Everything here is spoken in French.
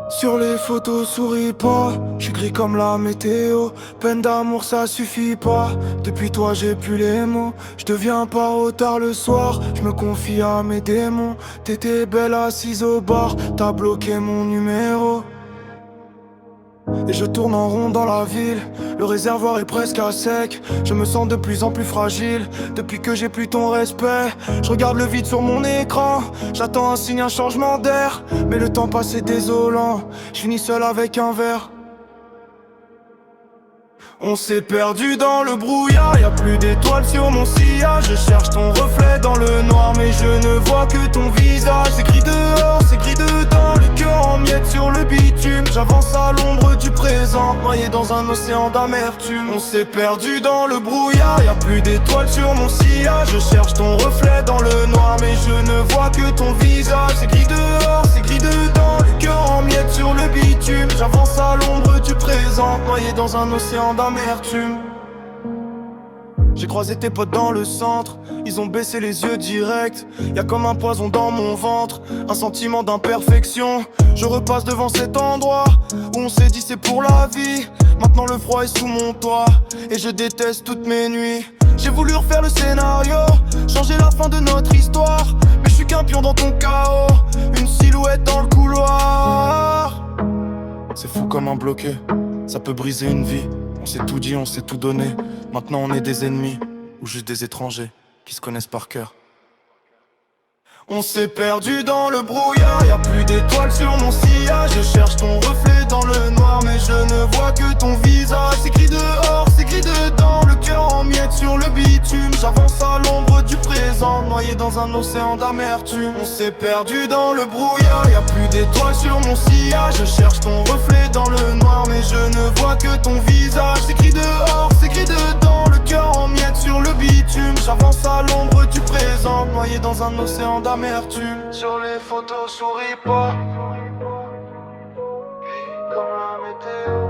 Sur les photos, souris pas, j'suis gris comme la météo. Peine d'amour, ça suffit pas. Depuis toi, j'ai plus les mots. J'deviens pas retard le soir, j'me confie à mes démons. T'étais belle assise au bar, t'as bloqué mon numéro. Et je tourne en rond dans la ville, le réservoir est presque à sec. Je me sens de plus en plus fragile, depuis que j'ai plus ton respect. Je regarde le vide sur mon écran, j'attends un signe, un changement d'air. Mais le temps passe est désolant, je finis seul avec un verre. On s'est perdu dans le brouillard, y'a plus d'étoiles sur mon sillage. Je cherche ton reflet dans le noir, mais je ne vois que ton visage. C'est gris dehors, c'est gris dedans, le cœur en miettes sur le bitume. J'avance à l'ombre du présent, noyé dans un océan d'amertume. On s'est perdu dans le brouillard, y'a plus d'étoiles sur mon sillage. Je cherche ton reflet dans le noir, mais je ne vois que ton visage. C'est gris dehors, c'est gris dedans, le cœur en miettes sur le bitume. J'avance à l'ombre du présent, noyé dans un océan d'amertume. J'ai croisé tes potes dans le centre, ils ont baissé les yeux direct. Y'a comme un poison dans mon ventre, un sentiment d'imperfection. Je repasse devant cet endroit où on s'est dit c'est pour la vie. Maintenant le froid est sous mon toit et je déteste toutes mes nuits. J'ai voulu refaire le scénario, changer la fin de notre histoire, mais je suis qu'un pion dans ton chaos, une silhouette dans le couloir. C'est fou comme un bloqué, ça peut briser une vie. On s'est tout dit, on s'est tout donné. Maintenant on est des ennemis, ou juste des étrangers qui se connaissent par cœur. On s'est perdu dans le brouillard, y'a plus d'étoiles sur mon sillage. Je cherche ton reflet dans le noir, mais je ne vois que ton visage. C'est gris dehors, c'est gris dedans, le cœur en miettes sur le bitume. J'avance à l'ombre du présent, noyé dans un océan d'amertume. On s'est perdu dans le brouillard, y'a plus d'étoiles sur mon sillage. Je cherche ton reflet dans le noir, mais je ne vois que ton visage. C'est gris dehors, c'est gris dedans, le cœur en miettes sur le bitume. J'avance à l'ombre du présent, noyé dans un océan d'amertume. Sur les photos, souris pas, comme la météo.